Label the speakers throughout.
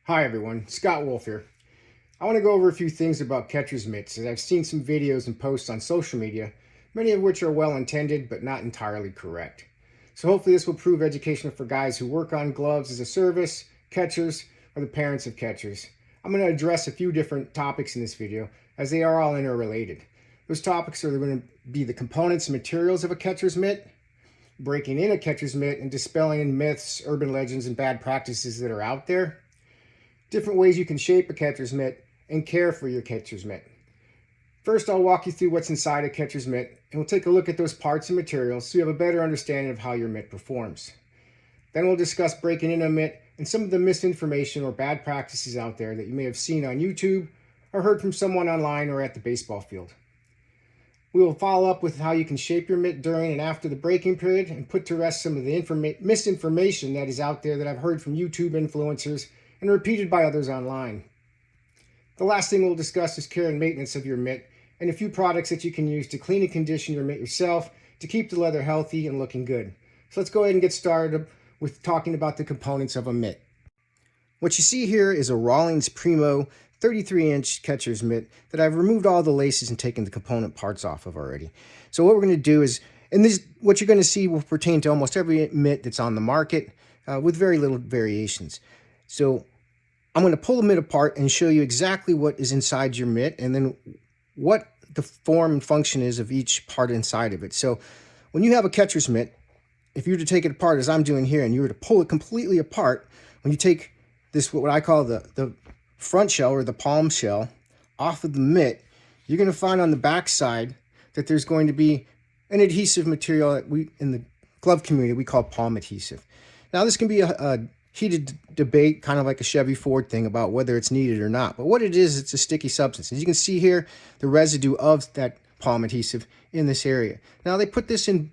Speaker 1: Hi everyone, Scott Wolf here. I want to go over a few things about catcher's mitts, as I've seen some videos and posts on social media, many of which are well intended but not entirely correct. So hopefully this will prove educational for guys who work on gloves as a service, catchers, or the parents of catchers. I'm going to address a few different topics in this video, as they are all interrelated. Those topics are going to be the components and materials of a catcher's mitt, breaking in a catcher's mitt, and dispelling myths, urban legends, and bad practices that are out there. Different ways you can shape a catcher's mitt and care for your catcher's mitt. First, I'll walk you through what's inside a catcher's mitt, and we'll take a look at those parts and materials so you have a better understanding of how your mitt performs. Then we'll discuss breaking in a mitt and some of the misinformation or bad practices out there that you may have seen on YouTube or heard from someone online or at the baseball field. We will follow up with how you can shape your mitt during and after the breaking period and put to rest some of the misinformation that is out there that I've heard from YouTube influencers and repeated by others online. The last thing we'll discuss is care and maintenance of your mitt and a few products that you can use to clean and condition your mitt yourself to keep the leather healthy and looking good. So let's go ahead and get started with talking about the components of a mitt. What you see here is a Rawlings Primo 33-inch catcher's mitt that I've removed all the laces and taken the component parts off of already. So what we're going to do is, and this, what you're going to see will pertain to almost every mitt that's on the market with very little variations. So I'm going to pull the mitt apart and show you exactly what is inside your mitt and then what the form and function is of each part inside of it. So when you have a catcher's mitt, if you were to take it apart as I'm doing here and you were to pull it completely apart, when you take this, what I call the front shell or the palm shell off of the mitt, you're going to find on the back side that there's going to be an adhesive material that we in the glove community we call palm adhesive. Now this can be a heated debate, kind of like a Chevy Ford thing about whether it's needed or not. But what it is, it's a sticky substance. As you can see here, the residue of that palm adhesive in this area. Now they put this in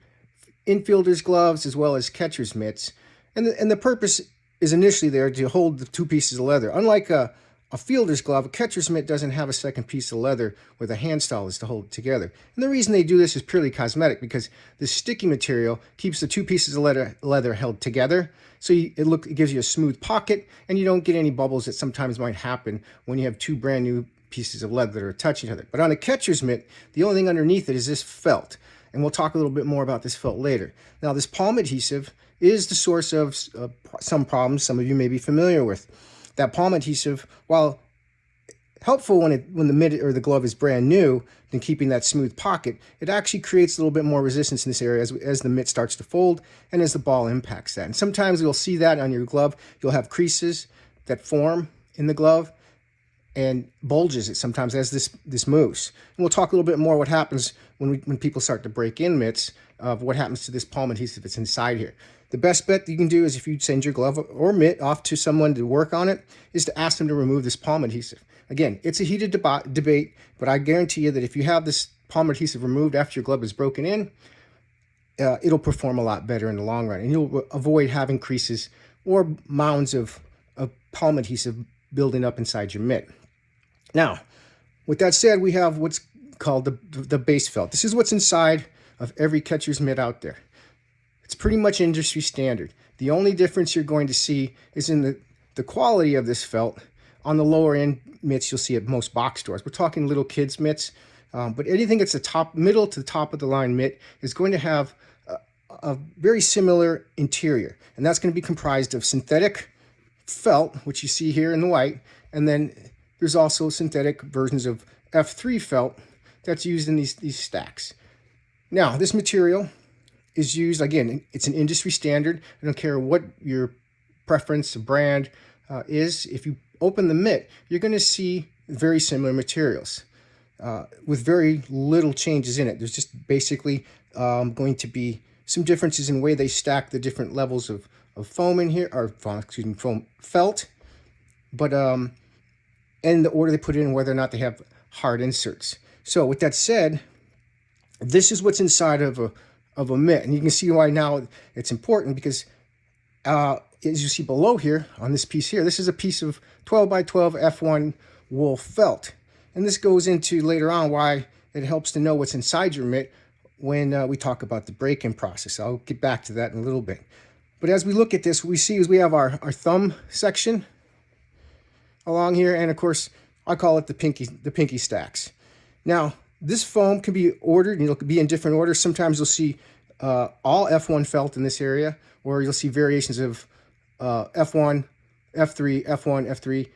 Speaker 1: infielders' gloves as well as catcher's mitts. And the purpose is initially there to hold the two pieces of leather. Unlike a fielder's glove, a catcher's mitt doesn't have a second piece of leather where the hand style is to hold it together. And the reason they do this is purely cosmetic, because the sticky material keeps the two pieces of leather held together. So it gives you a smooth pocket, and you don't get any bubbles that sometimes might happen when you have two brand new pieces of leather that are touching each other. But on a catcher's mitt, the only thing underneath it is this felt. And we'll talk a little bit more about this felt later. Now, this palm adhesive is the source of some problems some of you may be familiar with. That palm adhesive, while helpful when the mitt or the glove is brand new than keeping that smooth pocket, it actually creates a little bit more resistance in this area as the mitt starts to fold and as the ball impacts that. And sometimes you'll see that on your glove. You'll have creases that form in the glove and bulges it sometimes as this moves. And we'll talk a little bit more what happens when people start to break in mitts, of what happens to this palm adhesive that's inside here. The best bet that you can do is, if you send your glove or mitt off to someone to work on it, is to ask them to remove this palm adhesive. Again, it's a heated debate, but I guarantee you that if you have this palm adhesive removed after your glove is broken in, it'll perform a lot better in the long run, and you'll avoid having creases or mounds of palm adhesive building up inside your mitt. Now, with that said, we have what's called the base felt. This is what's inside of every catcher's mitt out there. It's pretty much industry standard. The only difference you're going to see is in the quality of this felt. On the lower end mitts, you'll see at most box stores. We're talking little kids mitts, but anything that's the middle to the top of the line mitt is going to have a very similar interior, and that's going to be comprised of synthetic felt, which you see here in the white, and then there's also synthetic versions of F3 felt that's used in these stacks. Now, this material is used, again, it's an industry standard. I don't care what your preference, brand is. If you open the mitt, you're going to see very similar materials with very little changes in it. There's just basically going to be some differences in the way they stack the different levels of foam in here, or foam felt, but and the order they put it in, whether or not they have hard inserts. So with that said, this is what's inside of a mitt, and you can see why now it's important, because as you see below here on this piece here, this is a piece of 12 by 12 F1 wool felt, and this goes into later on why it helps to know what's inside your mitt when we talk about the break-in process. I'll get back to that in a little bit. But as we look at this, what we see is we have our thumb section, along here, and of course, I call it the pinky stacks. Now, this foam can be ordered, and it'll be in different orders. Sometimes you'll see all F1 felt in this area, or you'll see variations of F1, F3, F1,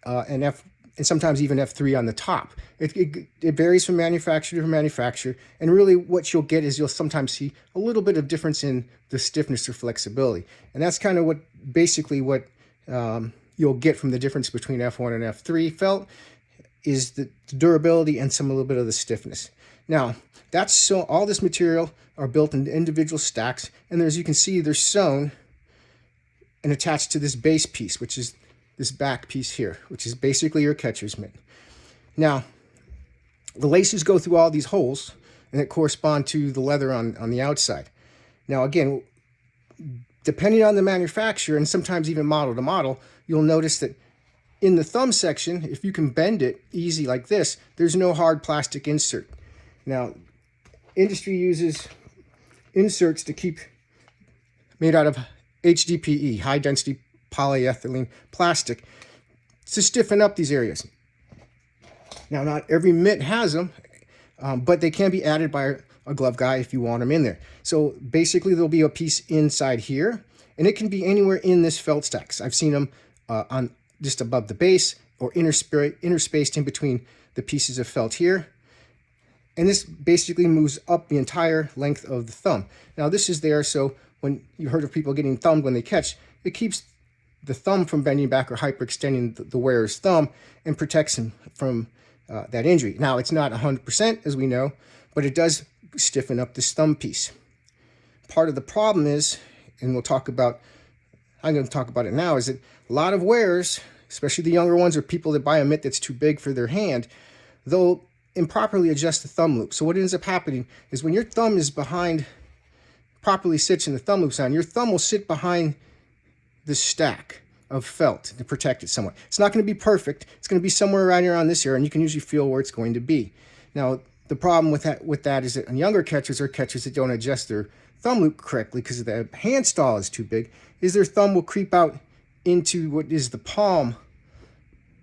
Speaker 1: F3, and sometimes even F3 on the top. It varies from manufacturer to manufacturer, and really what you'll get is you'll sometimes see a little bit of difference in the stiffness or flexibility, and that's kind of what you'll get from the difference between F1 and F3 felt is the durability and a little bit of the stiffness. Now, all this material are built in individual stacks, and as you can see, they're sewn and attached to this base piece, which is this back piece here, which is basically your catcher's mitt. Now, the laces go through all these holes, and it correspond to the leather on the outside. Now, again, depending on the manufacturer, and sometimes even model to model, you'll notice that in the thumb section, if you can bend it easy like this, there's no hard plastic insert. Now, industry uses inserts made out of HDPE, high density polyethylene plastic, to stiffen up these areas. Now, not every mitt has them, but they can be added by a glove guy if you want them in there. So basically, there'll be a piece inside here, and it can be anywhere in this felt stacks. I've seen them on just above the base or interspaced in between the pieces of felt here. And this basically moves up the entire length of the thumb. Now, this is there so when you heard of people getting thumbed when they catch, it keeps the thumb from bending back or hyperextending the wearer's thumb and protects him from that injury. Now, it's not 100%, as we know, but it does stiffen up this thumb piece. Part of the problem is, and I'm going to talk about it now, is that a lot of wearers, especially the younger ones or people that buy a mitt that's too big for their hand, they'll improperly adjust the thumb loop. So what ends up happening is when your thumb is properly sits in the thumb loops on, your thumb will sit behind this stack of felt to protect it somewhat. It's not going to be perfect. It's going to be somewhere around here on this area, and you can usually feel where it's going to be. Now, the problem with that is that on younger catchers or catchers that don't adjust their thumb loop correctly because the hand stall is too big, is their thumb will creep out into what is the palm,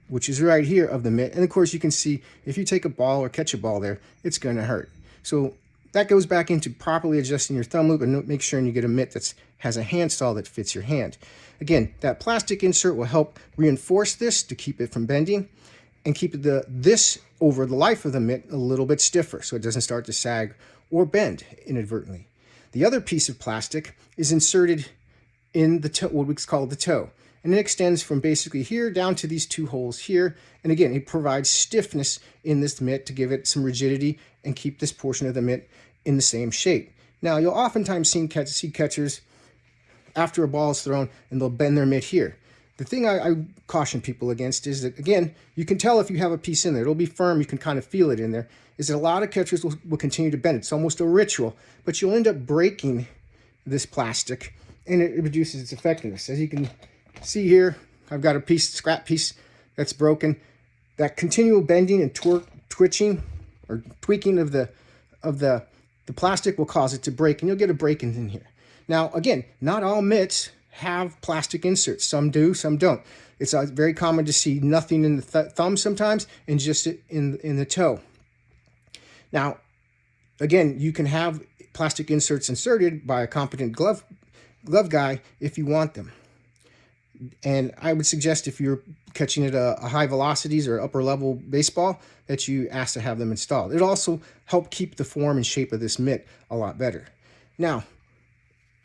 Speaker 1: which is right here of the mitt. And of course, you can see if you take a ball or catch a ball there, it's going to hurt. So that goes back into properly adjusting your thumb loop and make sure you get a mitt that has a hand stall that fits your hand. Again, that plastic insert will help reinforce this to keep it from bending and keep this over the life of the mitt a little bit stiffer so it doesn't start to sag or bend inadvertently. The other piece of plastic is inserted in the toe, what we call the toe, and it extends from basically here down to these two holes here. And again, it provides stiffness in this mitt to give it some rigidity and keep this portion of the mitt in the same shape. Now, you'll oftentimes see catchers after a ball is thrown and they'll bend their mitt here. The thing I caution people against is that, again, you can tell if you have a piece in there. It'll be firm. You can kind of feel it in there. Is that a lot of catchers will continue to bend it. It's almost a ritual, but you'll end up breaking this plastic and it reduces its effectiveness. As you can see here, I've got a scrap piece that's broken. That continual bending and twitching or tweaking of the plastic will cause it to break, and you'll get a break in here. Now, again, not all mitts have plastic inserts. Some do, some don't. It's very common to see nothing in the thumb sometimes and just in the toe. Now, again, you can have plastic inserts inserted by a competent glove guy if you want them. And I would suggest if you're catching at a high velocities or upper level baseball that you ask to have them installed. It'll also help keep the form and shape of this mitt a lot better. Now,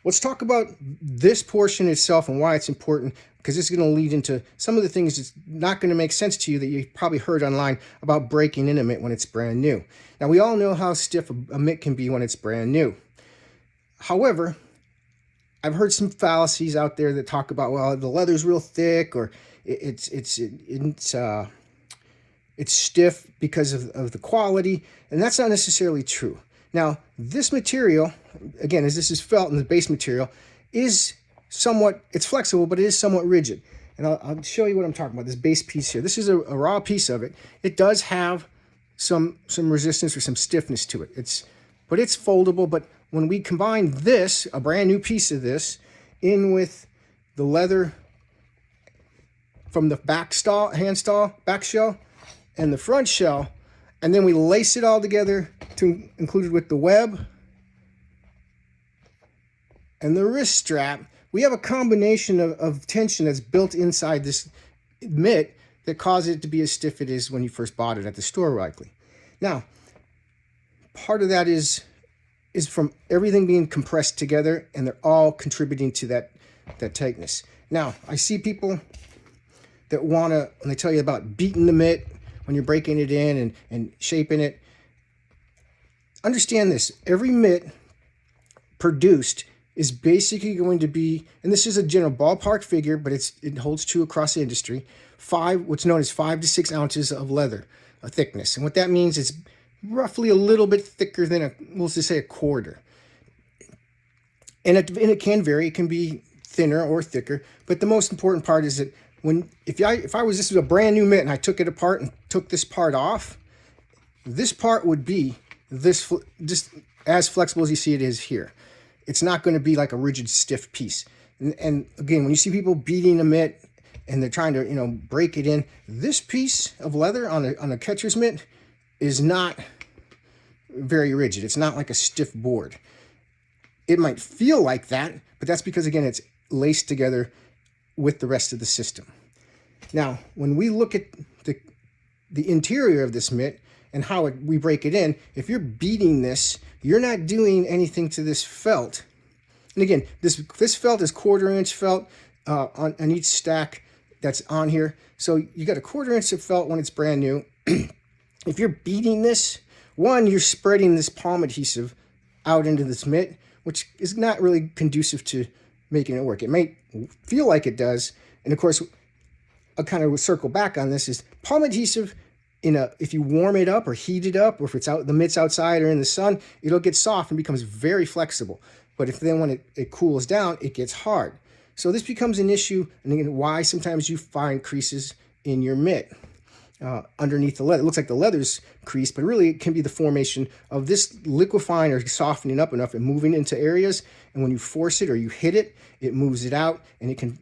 Speaker 1: let's talk about this portion itself and why it's important, because this is going to lead into some of the things that's not going to make sense to you that you probably heard online about breaking in a mitt when it's brand new. Now, we all know how stiff a mitt can be when it's brand new. However, I've heard some fallacies out there that talk about, well, the leather's real thick, or it's stiff because of the quality, and that's not necessarily true. Now, this material, again, as this is felt in the base material, is it's flexible, but it is somewhat rigid. And I'll show you what I'm talking about, this base piece here. This is a raw piece of it. It does have some resistance or some stiffness to it. But it's foldable, but when we combine this, a brand new piece of this, in with the leather from the back shell, and the front shell, and then we lace it all together to include it with the web and the wrist strap. We have a combination of tension that's built inside this mitt that causes it to be as stiff it is when you first bought it at the store, likely. Now, part of that is from everything being compressed together, and they're all contributing to that tightness. Now, I see people that want to, when they tell you about beating the mitt, when you're breaking it in and shaping it, understand this. Every mitt produced is basically going to be, and this is a general ballpark figure, but it holds true across the industry, what's known as 5 to 6 ounces of leather thickness. And what that means is roughly a little bit thicker than we'll just say a quarter. And it can vary. It can be thinner or thicker. But the most important part is that if this was a brand new mitt and I took it apart and took this part off, this part would be just as flexible as you see it is here. It's not going to be like a rigid, stiff piece. And again, when you see people beating a mitt and they're trying to break it in, this piece of leather on a catcher's mitt is not very rigid. It's not like a stiff board. It might feel like that, but that's because, again, it's laced together with the rest of the system. Now, when we look at the interior of this mitt and how we break it in, if you're beating this, you're not doing anything to this felt. And again, this felt is 1/4 inch felt on each stack that's on here. So you got a 1/4 inch of felt when it's brand new. If you're beating this, you're spreading this palm adhesive out into this mitt, which is not really conducive to making it work. It may feel like it does. And of course, I'll kind of circle back on this, is palm adhesive, if you warm it up or heat it up, or if it's the mitt's outside or in the sun, it'll get soft and becomes very flexible. But when it cools down, it gets hard. So this becomes an issue, and again, why sometimes you find creases in your mitt underneath the leather. It looks like the leather's creased, but really it can be the formation of this liquefying or softening up enough and moving into areas. And when you force it or you hit it, it moves it out, and it can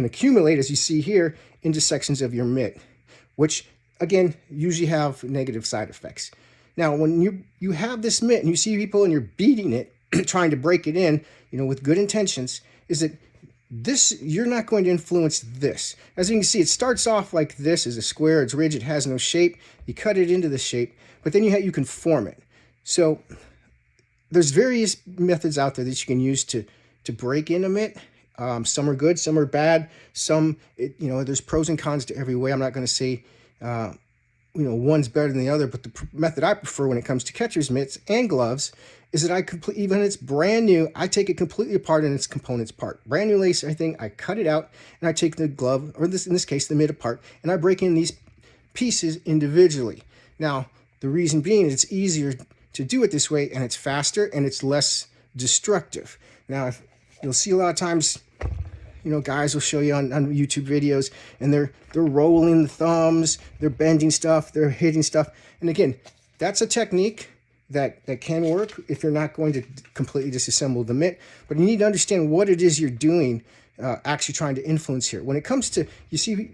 Speaker 1: accumulate, as you see here, into sections of your mitt, which again usually have negative side effects. Now, when you have this mitt and you see people and you're beating it, trying to break it in, with good intentions, is that you're not going to influence this. As you can see, it starts off like this as a square. It's rigid, has no shape. You cut it into the shape, but then you can form it. So there's various methods out there that you can use to break in a mitt. Some are good, some are bad. There's pros and cons to every way. I'm not going to say one's better than the other, but the method I prefer when it comes to catcher's mitts and gloves is that even it's brand new, I take it completely apart in its components part. Brand new lace, everything, I cut it out, and I take the glove, or in this case, the mitt apart, and I break in these pieces individually. Now, the reason being, it's easier to do it this way, and it's faster, and it's less destructive. Now, you'll see a lot of times, guys will show you on YouTube videos, and they're rolling the thumbs, they're bending stuff, they're hitting stuff. And again, that's a technique that can work if you're not going to completely disassemble the mitt. But you need to understand what it is you're doing, actually trying to influence here. When it comes to,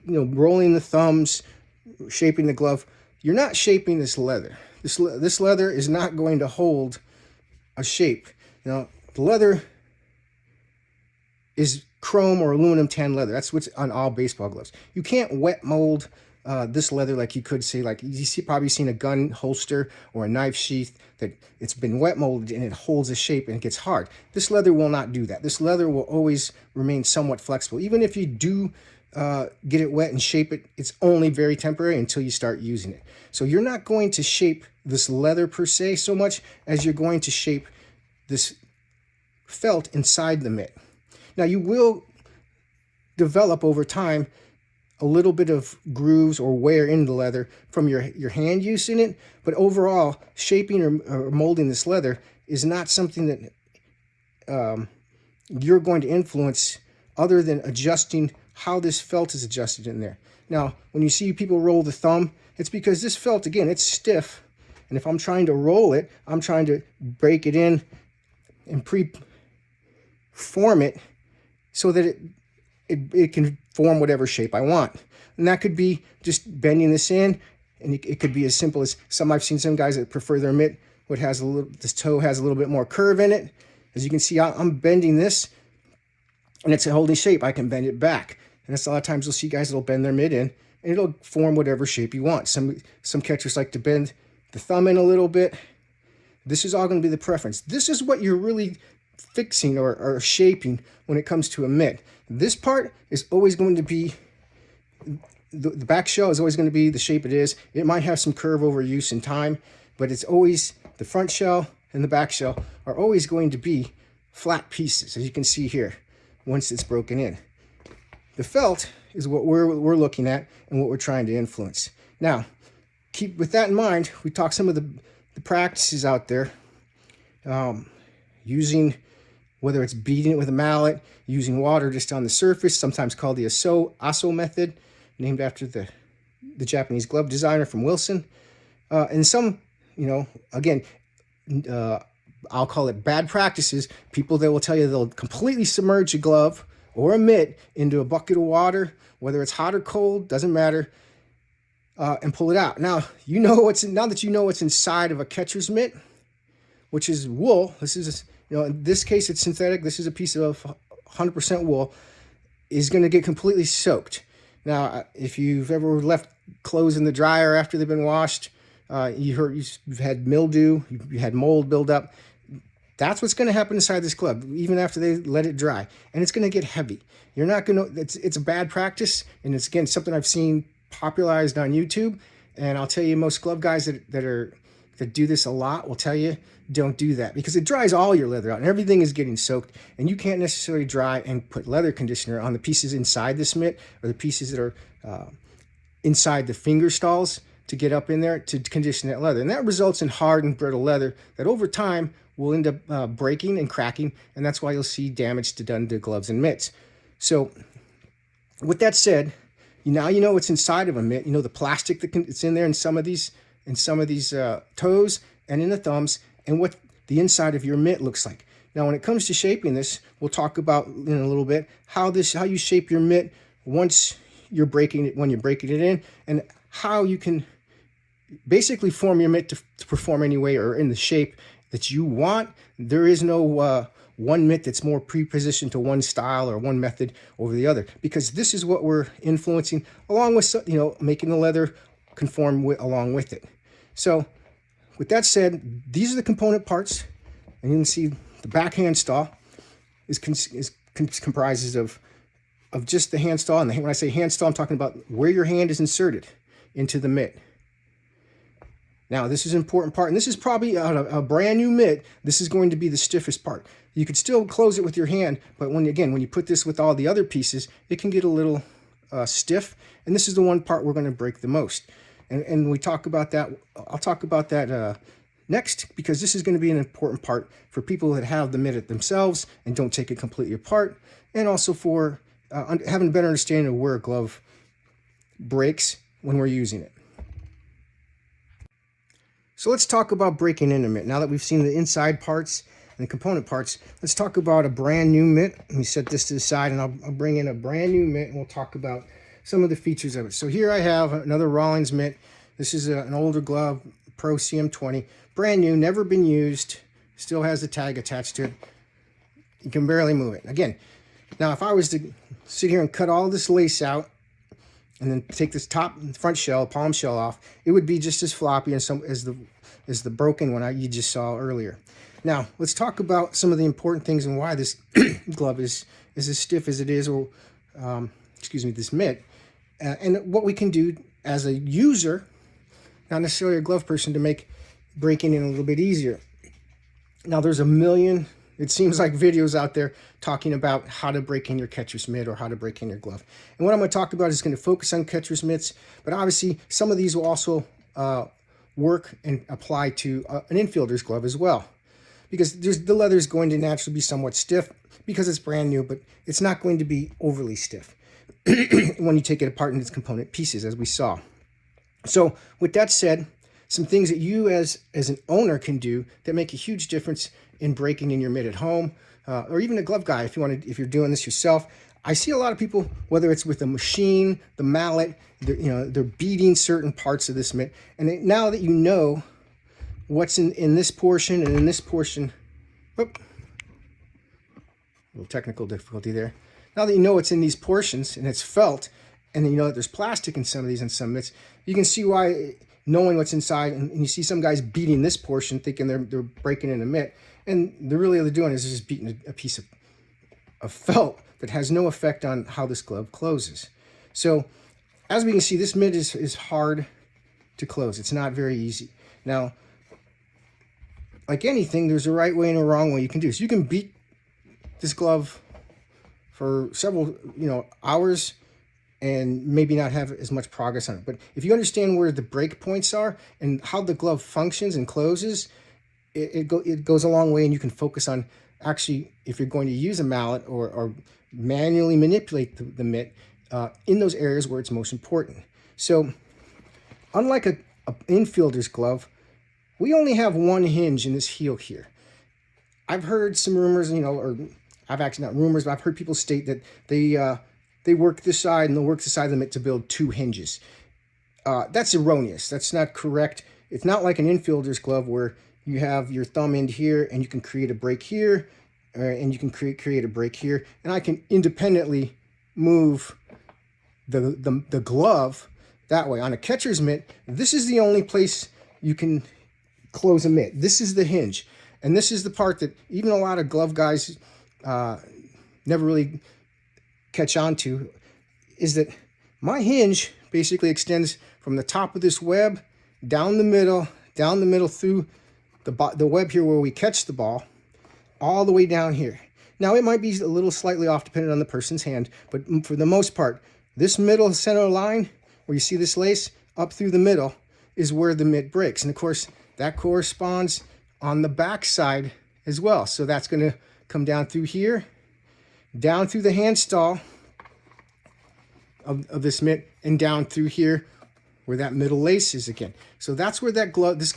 Speaker 1: rolling the thumbs, shaping the glove, you're not shaping this leather. This leather is not going to hold a shape. Now, the leather is chrome or aluminum tan leather. That's what's on all baseball gloves. You can't wet mold this leather like you could say, like probably seen a gun holster or a knife sheath that it's been wet molded and it holds a shape and it gets hard. This leather will not do that. This leather will always remain somewhat flexible. Even if you do get it wet and shape it, it's only very temporary until you start using it. So you're not going to shape this leather per se so much as you're going to shape this felt inside the mitt. Now, you will develop over time a little bit of grooves or wear in the leather from your hand use in it, but overall, shaping or molding this leather is not something that you're going to influence other than adjusting how this felt is adjusted in there. Now, when you see people roll the thumb, it's because this felt, again, it's stiff, and if I'm trying to roll it, I'm trying to break it in and pre-form it so that it can form whatever shape I want. And that could be just bending this in, and it could be as simple as I've seen some guys that prefer their mitt what has a little, this toe has a little bit more curve in it. As you can see, I'm bending this, and it's a holding shape. I can bend it back, and that's a lot of times you'll see guys that'll bend their mitt in, and it'll form whatever shape you want. Some catchers like to bend the thumb in a little bit. This is all going to be the preference. This is what you're really fixing or shaping when it comes to a mitt. This part is always going to be, the back shell is always going to be the shape it is. It might have some curve over use and time, but it's always, the front shell and the back shell are always going to be flat pieces, as you can see here, once it's broken in. The felt is what we're looking at and what we're trying to influence. Now, keep with that in mind, we talk some of the practices out there, using, whether it's beating it with a mallet, using water just on the surface, sometimes called the aso method, named after the Japanese glove designer from Wilson. And some, again, I'll call it bad practices, people that will tell you they'll completely submerge a glove or a mitt into a bucket of water, whether it's hot or cold, doesn't matter, and pull it out. Now, now that you know what's inside of a catcher's mitt, which is wool. This is, in this case, it's synthetic. This is a piece of 100% wool, is going to get completely soaked. Now, if you've ever left clothes in the dryer after they've been washed, you've had mildew, you had mold build up. That's what's going to happen inside this glove, even after they let it dry, and it's going to get heavy. You're not going to. It's a bad practice, and it's again something I've seen popularized on YouTube. And I'll tell you, most glove guys that do this a lot will tell you, don't do that, because it dries all your leather out and everything is getting soaked, and you can't necessarily dry and put leather conditioner on the pieces inside this mitt or the pieces that are inside the finger stalls to get up in there to condition that leather. And that results in hard and brittle leather that over time will end up breaking and cracking, and that's why you'll see damage done to gloves and mitts. So with that said, now you know what's inside of a mitt. You know the plastic that's in there in some of these toes and in the thumbs, and what the inside of your mitt looks like. Now, when it comes to shaping this, we'll talk about in a little bit how you shape your mitt once you're breaking it, when you're breaking it in, and how you can basically form your mitt to perform any way or in the shape that you want. There is no one mitt that's more pre-positioned to one style or one method over the other, because this is what we're influencing, along with making the leather conform along with it. So with that said, these are the component parts, and you can see the back hand stall comprises of just the hand stall. And when I say hand stall, I'm talking about where your hand is inserted into the mitt. Now, this is an important part, and this is probably a brand new mitt. This is going to be the stiffest part. You could still close it with your hand, but when you put this with all the other pieces, it can get a little stiff, and this is the one part we're going to break the most. And we talk about that. I'll talk about that next, because this is going to be an important part for people that have the mitt themselves and don't take it completely apart, and also for having a better understanding of where a glove breaks when we're using it. So let's talk about breaking in a mitt. Now that we've seen the inside parts and the component parts, let's talk about a brand new mitt. Let me set this to the side, and I'll bring in a brand new mitt, and we'll talk about some of the features of it. So here I have another Rawlings mitt. This is an older glove, Pro CM20, brand new, never been used, still has the tag attached to it. You can barely move it. Again, now if I was to sit here and cut all this lace out and then take this front shell, palm shell off, it would be just as floppy as the broken one you just saw earlier. Now, let's talk about some of the important things and why this glove is as stiff as it is, or this mitt, and what we can do as a user, not necessarily a glove person, to make breaking in a little bit easier. Now, there's a million, it seems like, videos out there talking about how to break in your catcher's mitt or how to break in your glove. And what I'm going to talk about is going to focus on catcher's mitts, but obviously some of these will also work and apply to an infielder's glove as well, because the leather is going to naturally be somewhat stiff because it's brand new, but it's not going to be overly stiff when you take it apart in its component pieces, as we saw. So with that said, some things that you as an owner can do that make a huge difference in breaking in your mitt at home, or even a glove guy if you're doing this yourself. I see a lot of people, whether it's with a machine, the mallet, they're beating certain parts of this mitt. And now that you know what's in this portion and in this portion, whoop, a little technical difficulty there. Now that you know what's in these portions and it's felt, and then you know that there's plastic in some of these and some mitts, you can see why, knowing what's inside, and you see some guys beating this portion thinking they're breaking in a mitt, and they're doing is just beating a piece of felt that has no effect on how this glove closes. So as we can see, this mitt is hard to close. It's not very easy. Now, like anything, there's a right way and a wrong way you can do. So you can beat this glove for several hours and maybe not have as much progress on it. But if you understand where the break points are and how the glove functions and closes, it goes a long way, and you can focus on actually, if you're going to use a mallet or manually manipulate the mitt in those areas where it's most important. So unlike an infielder's glove, we only have one hinge in this heel here. I've heard some rumors, or I've actually not rumors, but I've heard people state that they work this side and they'll work the side of the mitt to build two hinges. That's erroneous. That's not correct. It's not like an infielder's glove where you have your thumb end here and you can create a break here, and you can create a break here, and I can independently move the glove that way. On a catcher's mitt, this is the only place you can close a mitt. This is the hinge, and this is the part that even a lot of glove guys never really catch on to, is that my hinge basically extends from the top of this web down the middle through the web here where we catch the ball, all the way down here. Now, it might be a little slightly off depending on the person's hand, but for the most part, this middle center line where you see this lace up through the middle is where the mitt breaks. And of course, that corresponds on the back side as well. So that's going to come down through here, down through the hand stall of this mitt, and down through here where that middle lace is again. So that's where this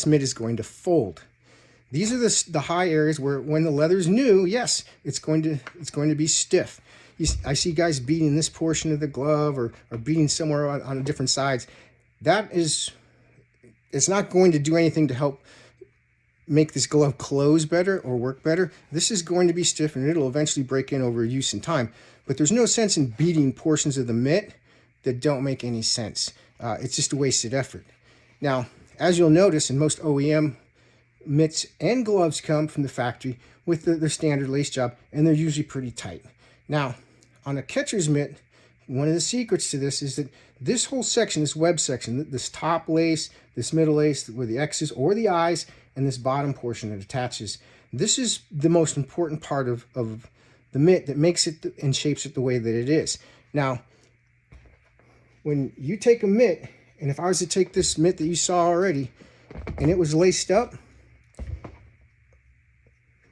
Speaker 1: mitt is going to fold. These are the high areas where, when the leather's new, yes, it's going to be stiff. I see guys beating this portion of the glove or beating somewhere on different sides. It's not going to do anything to help make this glove close better or work better. This is going to be stiff, and it'll eventually break in over use and time. But there's no sense in beating portions of the mitt that don't make any sense. It's just a wasted effort. Now, as you'll notice, in most OEM mitts and gloves come from the factory with their standard lace job, and they're usually pretty tight. Now, on a catcher's mitt, one of the secrets to this is that this whole section, this web section, this top lace, this middle lace where the X's or the I's, and this bottom portion that attaches, this is the most important part of the mitt that makes it and shapes it the way that it is. Now, when you take a mitt, and if I was to take this mitt that you saw already, and it was laced up,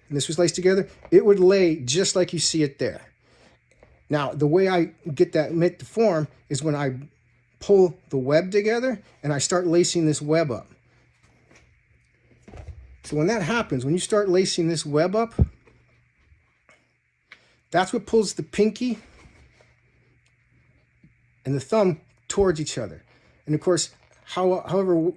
Speaker 1: and this was laced together, it would lay just like you see it there. Now, the way I get that mitt to form is when I pull the web together and I start lacing this web up. So when that happens, when you start lacing this web up, that's what pulls the pinky and the thumb towards each other. And of course, however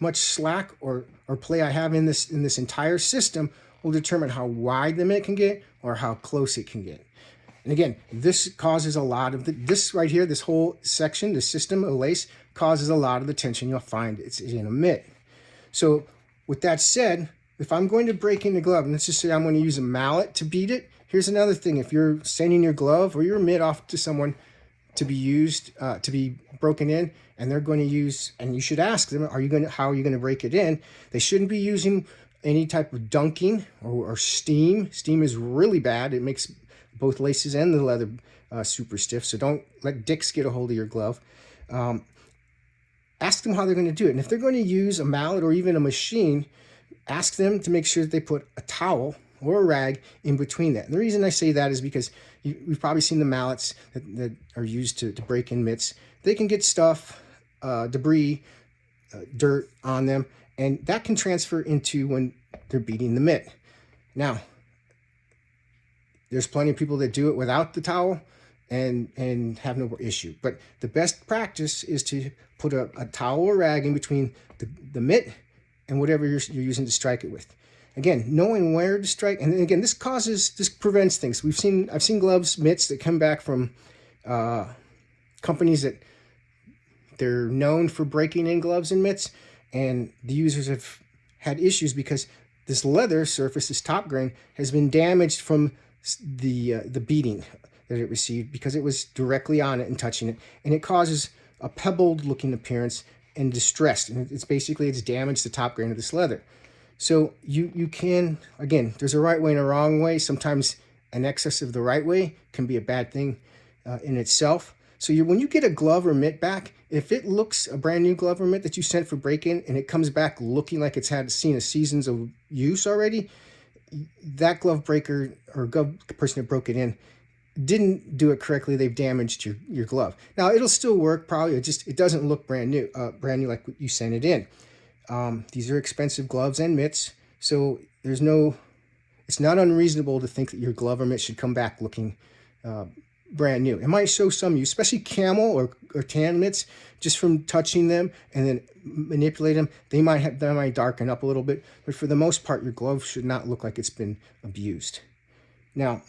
Speaker 1: much slack or play I have in this entire system will determine how wide the mitt can get or how close it can get. And again, this causes a lot of this right here, this whole section, the system of lace, causes a lot of the tension you'll find it's in a mitt. So with that said, if I'm going to break in the glove, and let's just say I'm going to use a mallet to beat it, here's another thing. If you're sending your glove or your mitt off to someone to be used, to be broken in, and they're going to use, and you should ask them, how are you going to break it in? They shouldn't be using any type of dunking or steam. Steam is really bad. It makes both laces and the leather super stiff. So don't let dicks get a hold of your glove. Ask them how they're going to do it. And if they're going to use a mallet or even a machine, ask them to make sure that they put a towel or a rag in between that. And the reason I say that is because we've probably seen the mallets that are used to break in mitts. They can get stuff, debris, dirt on them, and that can transfer into when they're beating the mitt. Now, There's plenty of people that do it without the towel and have no issue. But the best practice is to put a towel or rag in between the mitt and whatever you're using to strike it with. Again, knowing where to strike, and again, this prevents things. I've seen gloves, mitts that come back from companies that they're known for breaking in gloves and mitts, and the users have had issues because this leather surface, this top grain, has been damaged from the beating that it received because it was directly on it and touching it, and it causes a pebbled looking appearance and distressed, and it's damaged the top grain of this leather. So you can, again, there's a right way and a wrong way. Sometimes an excess of the right way can be a bad thing in itself. So when you get a glove or mitt back, if it looks a brand new glove or mitt that you sent for break-in and it comes back looking like it's seen a seasons of use already, that glove breaker or glove person that broke it in didn't do it correctly. They've damaged your glove. Now it'll still work probably. It doesn't look brand new like you sent it in. These are expensive gloves and mitts, so it's not unreasonable to think that your glove or mitt should come back looking brand new. It might show some use, especially camel or tan mitts, just from touching them and then manipulate them. They might darken up a little bit, but for the most part, your glove should not look like it's been abused. Now,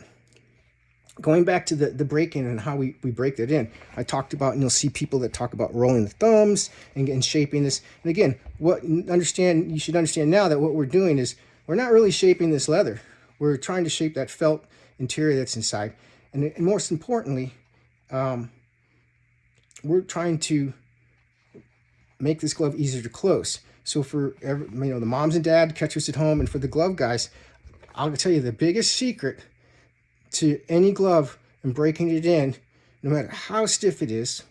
Speaker 1: going back to the break-in and how we break that in, I talked about, and you'll see people that talk about rolling the thumbs and shaping this. And again, you should understand now that what we're doing is we're not really shaping this leather. We're trying to shape that felt interior that's inside. And most importantly, we're trying to make this glove easier to close. So for the moms and dad catchers at home, and for the glove guys, I'll tell you the biggest secret to any glove and breaking it in, no matter how stiff it is